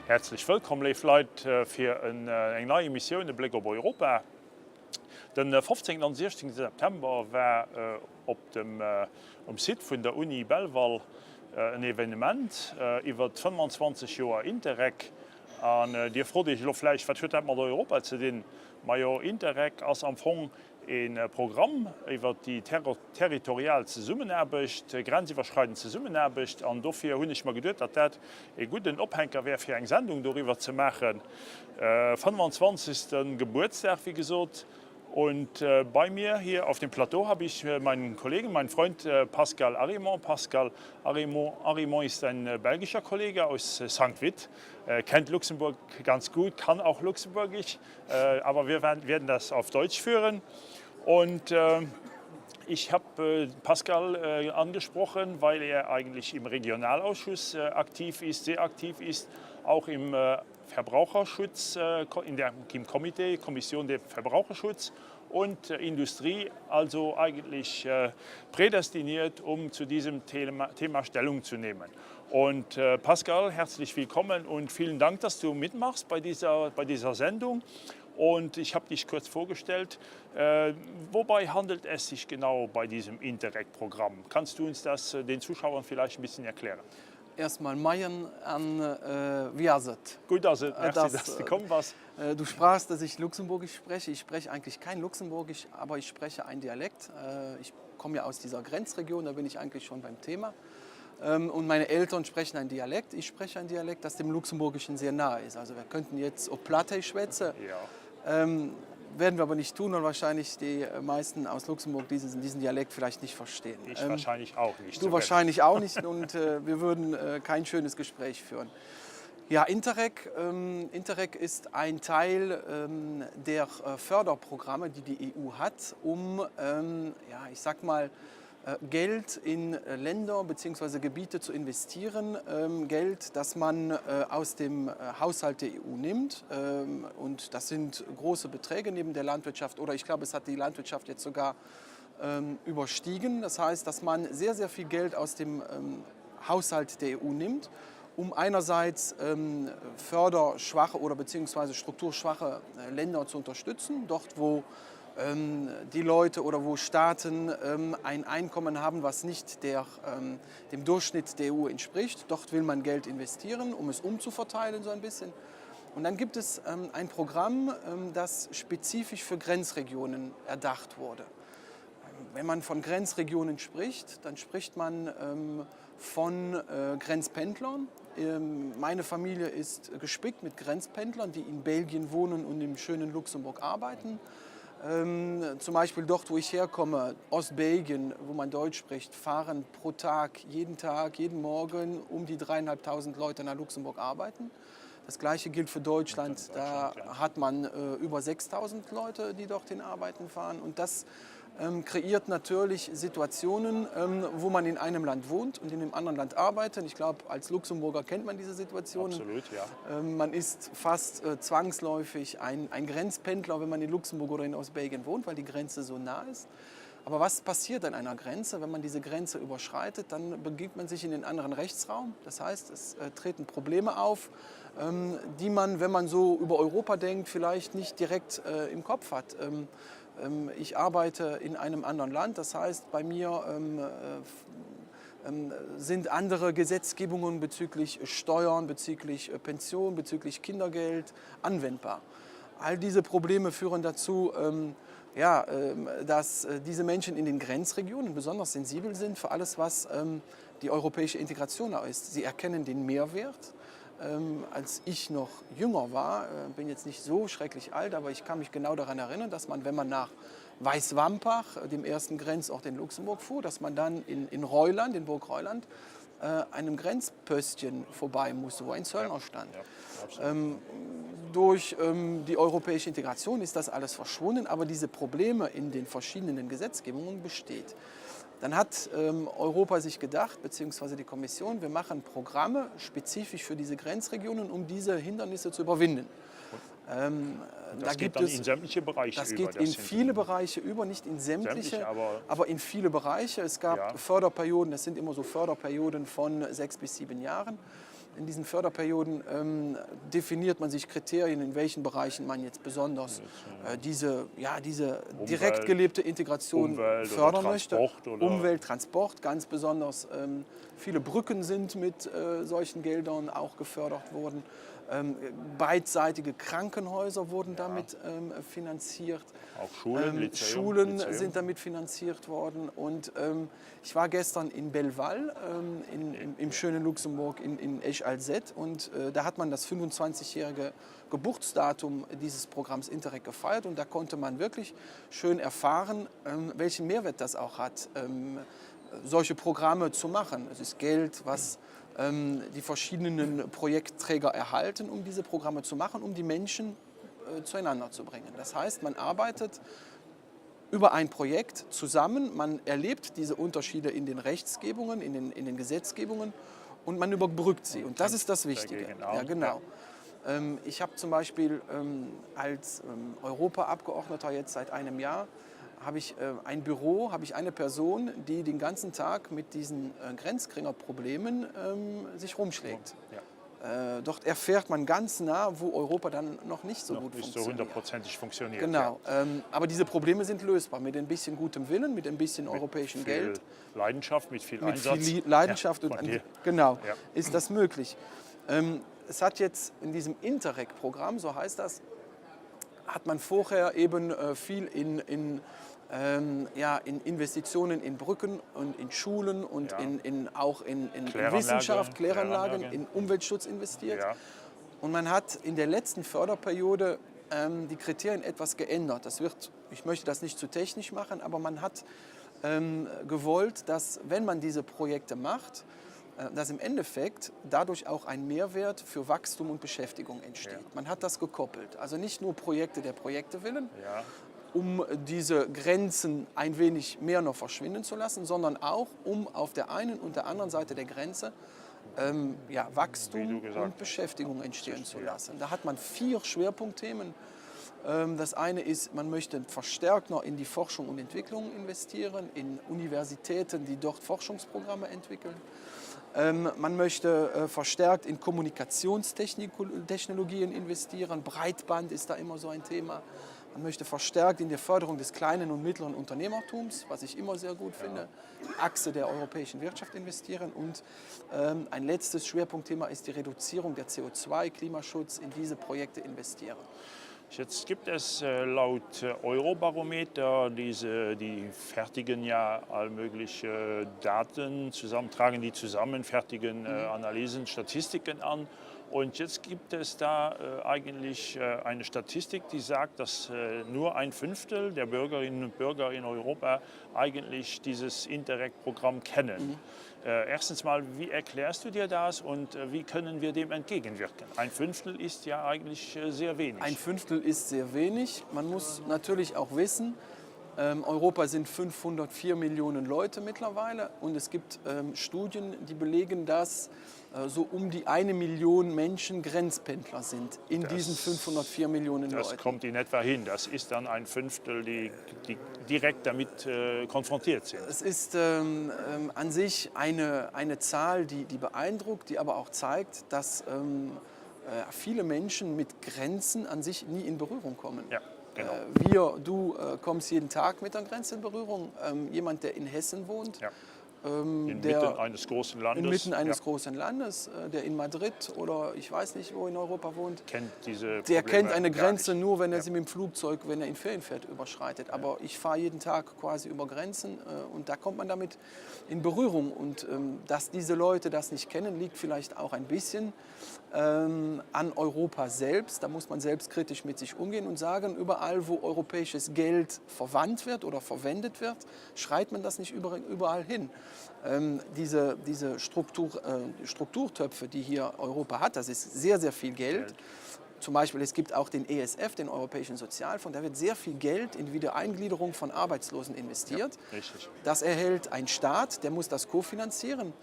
Herzlich willkommen, liebe Leute, für eine neue Mission im Blick auf Europa. Den 15. und 16. September war am Site von der Uni Belval ein Evenement über 25 Jahre Interreg. Und die Frage ist vielleicht, was hat man Europa zu tun? Aber Interreg als Anfang ein Programm über die territoriale Zusammenarbeit, grenzüberschreitende Zusammenarbeit. Und dafür habe ich mir gedacht, dass das ein guter Abhänger wäre, für eine Sendung darüber zu machen. 25. Geburtstag, wie gesagt. Und bei mir hier auf dem Plateau habe ich meinen Kollegen, meinen Freund Pascal Arimont. Pascal Arimont ist ein belgischer Kollege aus St. Vith, kennt Luxemburg ganz gut, kann auch Luxemburgisch, aber wir werden das auf Deutsch führen. Und ich habe Pascal angesprochen, weil er eigentlich im Regionalausschuss aktiv ist, sehr aktiv ist, auch im Verbraucherschutz, im Kommission der Verbraucherschutz und Industrie, also eigentlich prädestiniert, um zu diesem Thema Stellung zu nehmen. Und Pascal, herzlich willkommen und vielen Dank, dass du mitmachst bei dieser Sendung. Und ich habe dich kurz vorgestellt. Wobei handelt es sich genau bei diesem Interreg-Programm? Kannst du uns das den Zuschauern vielleicht ein bisschen erklären? Erstmal Mayen an Viaset. Gut, also merci, dass du gekommen warst. Du sprachst, dass ich Luxemburgisch spreche. Ich spreche eigentlich kein Luxemburgisch, aber ich spreche ein Dialekt. Ich komme ja aus dieser Grenzregion, da bin ich eigentlich schon beim Thema. Und meine Eltern sprechen ein Dialekt. Ich spreche ein Dialekt, das dem Luxemburgischen sehr nahe ist. Also wir könnten jetzt auch Platte schwätzen. Ja. Werden wir aber nicht tun und wahrscheinlich die meisten aus Luxemburg diesen Dialekt vielleicht nicht verstehen. Ich wahrscheinlich auch nicht. Du wahrscheinlich auch nicht und wir würden kein schönes Gespräch führen. Ja, Interreg ist ein Teil der Förderprogramme, die die EU hat, um, ich sag mal, Geld in Länder bzw. Gebiete zu investieren, Geld, das man aus dem Haushalt der EU nimmt. Und das sind große Beträge neben der Landwirtschaft, oder ich glaube, es hat die Landwirtschaft jetzt sogar überstiegen. Das heißt, dass man sehr, sehr viel Geld aus dem Haushalt der EU nimmt, um einerseits förderschwache oder beziehungsweise strukturschwache Länder zu unterstützen, dort wo die Leute oder wo Staaten ein Einkommen haben, was nicht dem Durchschnitt der EU entspricht. Dort will man Geld investieren, um es umzuverteilen so ein bisschen. Und dann gibt es ein Programm, das spezifisch für Grenzregionen erdacht wurde. Wenn man von Grenzregionen spricht, dann spricht man von Grenzpendlern. Meine Familie ist gespickt mit Grenzpendlern, die in Belgien wohnen und im schönen Luxemburg arbeiten. Zum Beispiel dort, wo ich herkomme, Ostbelgien, wo man Deutsch spricht, fahren pro Tag, jeden Morgen um die 3.500 Leute nach Luxemburg arbeiten. Das Gleiche gilt für Deutschland, da hat man über 6.000 Leute, die dorthin arbeiten fahren. Und das kreiert natürlich Situationen, wo man in einem Land wohnt und in einem anderen Land arbeitet. Ich glaube, als Luxemburger kennt man diese Situationen. Absolut, ja. Man ist fast zwangsläufig ein Grenzpendler, wenn man in Luxemburg oder in Ostbelgien wohnt, weil die Grenze so nah ist. Aber was passiert an einer Grenze? Wenn man diese Grenze überschreitet, dann begibt man sich in den anderen Rechtsraum. Das heißt, es treten Probleme auf, die man, wenn man so über Europa denkt, vielleicht nicht direkt im Kopf hat. Ich arbeite in einem anderen Land, das heißt, bei mir sind andere Gesetzgebungen bezüglich Steuern, bezüglich Pension, bezüglich Kindergeld anwendbar. All diese Probleme führen dazu, dass diese Menschen in den Grenzregionen besonders sensibel sind für alles, was die europäische Integration ist. Sie erkennen den Mehrwert. Als ich noch jünger war, bin jetzt nicht so schrecklich alt, aber ich kann mich genau daran erinnern, dass man, wenn man nach Weißwampach, dem ersten Grenzort in Luxemburg, fuhr, dass man dann in Reuland, in Burg Reuland, einem Grenzpöstchen vorbei musste, wo ein Zöllner stand. Ja, durch die europäische Integration ist das alles verschwunden, aber diese Probleme in den verschiedenen Gesetzgebungen besteht. Dann hat Europa sich gedacht, beziehungsweise die Kommission, wir machen Programme spezifisch für diese Grenzregionen, um diese Hindernisse zu überwinden. Das geht dann in sämtliche Bereiche über? Das geht in viele Bereiche über, nicht in sämtliche, aber in viele Bereiche. Es gab Förderperioden, das sind immer so Förderperioden von 6 bis 7 Jahren. in diesen Förderperioden definiert man sich Kriterien, in welchen Bereichen man jetzt besonders diese direkt gelebte Integration Umwelt fördern oder möchte. Transport oder Umwelt, Transport, ganz besonders. Viele Brücken sind mit solchen Geldern auch gefördert worden. Beidseitige Krankenhäuser wurden damit finanziert. auch Schulen, Schulen Lyzeum. sind damit finanziert worden. Und ich war gestern in Belval, im schönen Luxemburg, in Esch-Alzette. Und da hat man das 25-jährige Geburtsdatum dieses Programms Interreg gefeiert. Und da konnte man wirklich schön erfahren, welchen Mehrwert das auch hat, solche Programme zu machen. Es ist Geld, was die verschiedenen Projektträger erhalten, um diese Programme zu machen, um die Menschen zueinander zu bringen. Das heißt, man arbeitet über ein Projekt zusammen, man erlebt diese Unterschiede in den Rechtsgebungen, in den Gesetzgebungen und man überbrückt sie. Und das ist das Wichtige. Ja, genau. Ich habe zum Beispiel als Europaabgeordneter jetzt seit einem Jahr habe ich ein Büro, habe ich eine Person, die den ganzen Tag mit diesen Grenzgängerproblemen sich rumschlägt. Ja. Dort erfährt man ganz nah, wo Europa dann noch nicht so gut funktioniert. Nicht so hundertprozentig funktioniert. Genau, ja. Aber diese Probleme sind lösbar mit ein bisschen gutem Willen, mit ein bisschen europäischem Geld. Leidenschaft, mit viel mit Einsatz. Viel Leidenschaft genau, ja. Ist das möglich. Es hat jetzt in diesem Interreg-Programm, so heißt das, hat man vorher eben viel in Investitionen in Brücken und in Schulen und auch in Wissenschaft, Kläranlagen, in Umweltschutz investiert. Ja. Und man hat in der letzten Förderperiode die Kriterien etwas geändert. Ich möchte das nicht zu technisch machen, aber man hat gewollt, dass, wenn man diese Projekte macht, dass im Endeffekt dadurch auch ein Mehrwert für Wachstum und Beschäftigung entsteht. Ja. Man hat das gekoppelt. Also nicht nur Projekte der Projekte willen, um diese Grenzen ein wenig mehr noch verschwinden zu lassen, sondern auch, um auf der einen und der anderen Seite der Grenze Wachstum und Beschäftigung entstehen zu lassen. Da hat man 4 Schwerpunktthemen. Das eine ist, man möchte verstärkt noch in die Forschung und Entwicklung investieren, in Universitäten, die dort Forschungsprogramme entwickeln. Man möchte verstärkt in Kommunikationstechnologien investieren. Breitband ist da immer so ein Thema. Man möchte verstärkt in die Förderung des kleinen und mittleren Unternehmertums, was ich immer sehr gut finde, die Achse der europäischen Wirtschaft investieren. Und ein letztes Schwerpunktthema ist die Reduzierung der CO2, Klimaschutz, in diese Projekte investieren. Jetzt gibt es laut Eurobarometer die fertigen all mögliche Daten zusammentragen, die fertigen Analysen, Statistiken an. Und jetzt gibt es da eigentlich eine Statistik, die sagt, dass nur 1/5 der Bürgerinnen und Bürger in Europa eigentlich dieses Interreg-Programm kennen. Erstens mal, wie erklärst du dir das und wie können wir dem entgegenwirken? 1/5 ist ja eigentlich sehr wenig. 1/5 ist sehr wenig. Man muss natürlich auch wissen, Europa sind 504 Millionen Leute mittlerweile und es gibt Studien, die belegen, dass so um die 1 Million Menschen Grenzpendler sind in diesen 504 Millionen Leuten. Das kommt in etwa hin. Das ist dann 1/5, die direkt damit konfrontiert sind. Es ist an sich eine Zahl, die beeindruckt, die aber auch zeigt, dass viele Menschen mit Grenzen an sich nie in Berührung kommen. Ja. Genau. Du kommst jeden Tag mit der Grenze in Berührung. Jemand, der in Hessen wohnt, inmitten eines großen Landes. Inmitten eines großen Landes, der in Madrid oder ich weiß nicht, wo in Europa wohnt. Der kennt eine Grenze nur, wenn er sie mit dem Flugzeug, wenn er in Ferien fährt, überschreitet. Aber ich fahre jeden Tag quasi über Grenzen und da kommt man damit in Berührung. Und dass diese Leute das nicht kennen, liegt vielleicht auch ein bisschen an Europa selbst. Da muss man selbstkritisch mit sich umgehen und sagen, überall, wo europäisches Geld verwandt wird oder verwendet wird, schreit man das nicht überall hin. Diese Strukturtöpfe, die hier Europa hat, das ist sehr, sehr viel Geld. Zum Beispiel, es gibt auch den ESF, den Europäischen Sozialfonds, da wird sehr viel Geld in Wiedereingliederung von Arbeitslosen investiert. Ja, richtig. Das erhält ein Staat, der muss das kofinanzieren.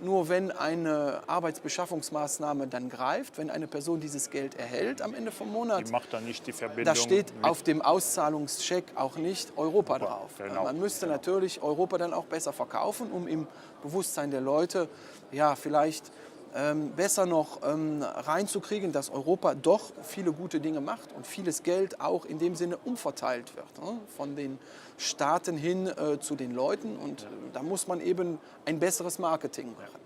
Nur wenn eine Arbeitsbeschaffungsmaßnahme dann greift, wenn eine Person dieses Geld erhält am Ende vom Monat, die macht dann nicht die Verbindung. Da steht auf dem Auszahlungscheck auch nicht Europa drauf. Genau. Man müsste natürlich Europa dann auch besser verkaufen, um im Bewusstsein der Leute vielleicht besser noch reinzukriegen, dass Europa doch viele gute Dinge macht und vieles Geld auch in dem Sinne umverteilt wird, ne? Von den Staaten hin zu den Leuten. Und da muss man eben ein besseres Marketing machen.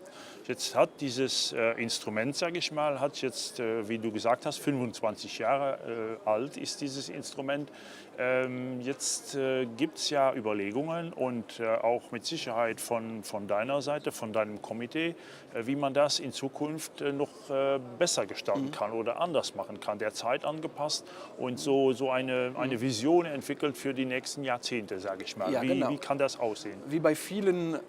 Jetzt hat dieses Instrument, sage ich mal, hat jetzt, wie du gesagt hast, 25 Jahre alt ist dieses Instrument. Jetzt gibt es ja Überlegungen und auch mit Sicherheit von deiner Seite, von deinem Komitee, wie man das in Zukunft noch besser gestalten kann oder anders machen kann, der Zeit angepasst und so eine Vision entwickelt für die nächsten Jahrzehnte, sage ich mal. Ja, genau. Wie kann das aussehen? Wie bei vielen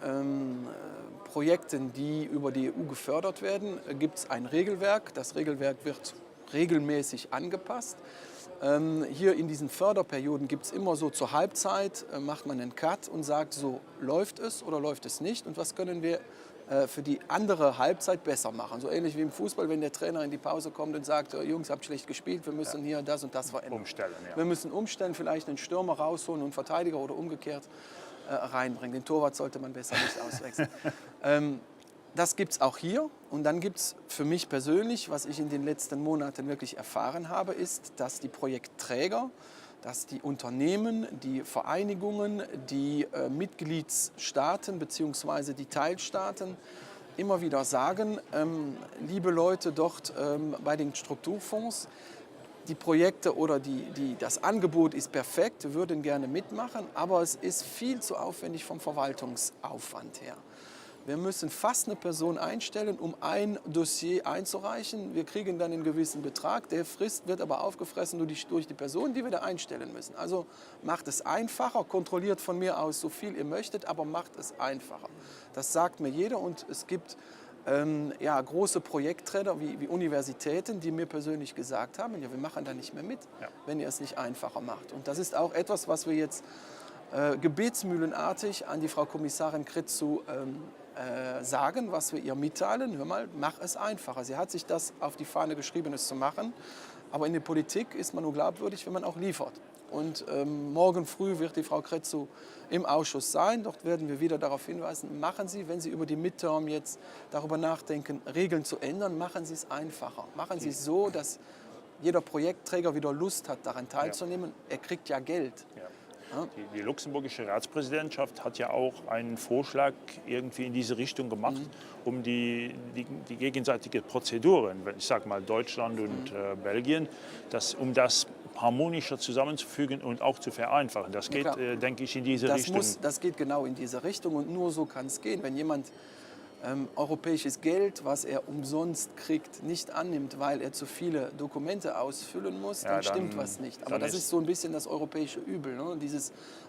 Projekten, die über die EU gefördert werden, gibt es ein Regelwerk. Das Regelwerk wird regelmäßig angepasst. Hier in diesen Förderperioden gibt es immer so zur Halbzeit, macht man einen Cut und sagt, so läuft es oder läuft es nicht und was können wir für die andere Halbzeit besser machen. So ähnlich wie im Fußball, wenn der Trainer in die Pause kommt und sagt, Jungs, habt schlecht gespielt, wir müssen hier das und das verändern. Umstellen, ja. Wir müssen umstellen, vielleicht einen Stürmer rausholen und einen Verteidiger oder umgekehrt reinbringen. Den Torwart sollte man besser nicht auswechseln. Das gibt es auch hier. Und dann gibt es für mich persönlich, was ich in den letzten Monaten wirklich erfahren habe, ist, dass die Projektträger, dass die Unternehmen, die Vereinigungen, die Mitgliedsstaaten bzw. die Teilstaaten immer wieder sagen, liebe Leute dort bei den Strukturfonds, die Projekte oder das Angebot ist perfekt, wir würden gerne mitmachen, aber es ist viel zu aufwendig vom Verwaltungsaufwand her. Wir müssen fast eine Person einstellen, um ein Dossier einzureichen. Wir kriegen dann einen gewissen Betrag, der Frist wird aber aufgefressen durch die Person, die wir da einstellen müssen. Also macht es einfacher, kontrolliert von mir aus so viel ihr möchtet, aber macht es einfacher. Das sagt mir jeder und es gibt große Projektträger wie Universitäten, die mir persönlich gesagt haben, ja, wir machen da nicht mehr mit, wenn ihr es nicht einfacher macht. Und das ist auch etwas, was wir jetzt gebetsmühlenartig an die Frau Kommissarin Crețu sagen, was wir ihr mitteilen. Hör mal, mach es einfacher. Sie hat sich das auf die Fahne geschrieben, es zu machen. Aber in der Politik ist man nur glaubwürdig, wenn man auch liefert. Und morgen früh wird die Frau Crețu im Ausschuss sein. Dort werden wir wieder darauf hinweisen, machen Sie, wenn Sie über die Midterm jetzt darüber nachdenken, Regeln zu ändern, machen Sie es einfacher. Machen Sie es so, dass jeder Projektträger wieder Lust hat, daran teilzunehmen. Er kriegt ja Geld. Die luxemburgische Ratspräsidentschaft hat ja auch einen Vorschlag irgendwie in diese Richtung gemacht, um die gegenseitige Prozeduren, ich sage mal Deutschland und Belgien, um das harmonischer zusammenzufügen und auch zu vereinfachen. Das geht, denke ich, in diese Richtung. Das geht genau in diese Richtung und nur so kann es gehen. Wenn jemand europäisches Geld, was er umsonst kriegt, nicht annimmt, weil er zu viele Dokumente ausfüllen muss, dann stimmt was nicht. Aber das ist so ein bisschen das europäische Übel. Ne?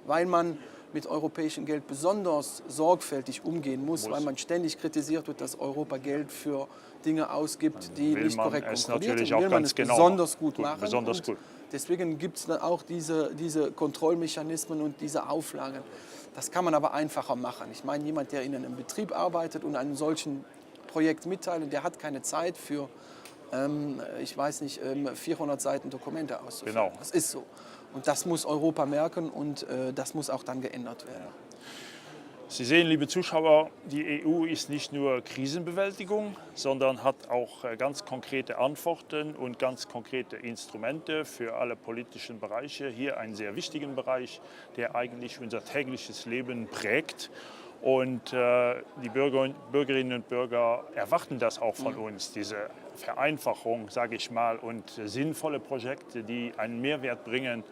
Weil man mit europäischem Geld besonders sorgfältig umgehen muss, weil man ständig kritisiert wird, dass Europa Geld für Dinge ausgibt, die nicht korrekt kontrolliert sind. Will man es besonders gut machen. Deswegen gibt es dann auch diese Kontrollmechanismen und diese Auflagen. Das kann man aber einfacher machen. Ich meine, jemand, der in einem Betrieb arbeitet und einem solchen Projekt mitteilt, der hat keine Zeit für, 400 Seiten Dokumente auszufüllen. Genau. Das ist so. Und das muss Europa merken und das muss auch dann geändert werden. Sie sehen, liebe Zuschauer, die EU ist nicht nur Krisenbewältigung, sondern hat auch ganz konkrete Antworten und ganz konkrete Instrumente für alle politischen Bereiche. Hier einen sehr wichtigen Bereich, der eigentlich unser tägliches Leben prägt. Und die Bürgerinnen und Bürger erwarten das auch von uns, diese Vereinfachung, sage ich mal, und sinnvolle Projekte, die einen Mehrwert bringen.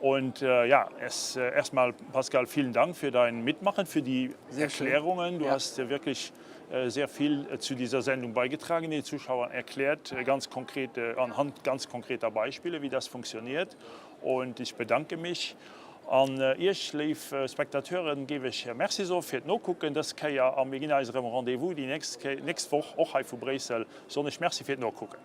Und erstmal, Pascal, vielen Dank für dein Mitmachen, für die Erklärungen. Du hast wirklich sehr viel zu dieser Sendung beigetragen, den Zuschauern erklärt, anhand ganz konkreter Beispiele, wie das funktioniert. Und ich bedanke mich. An euch, liebe Spektateuren, gebe ich merci so für das Nachgucken. Das kann ja am unserem Rendezvous die nächste Woche auch hier von Brüssel. So, ich merci für das Nachgucken.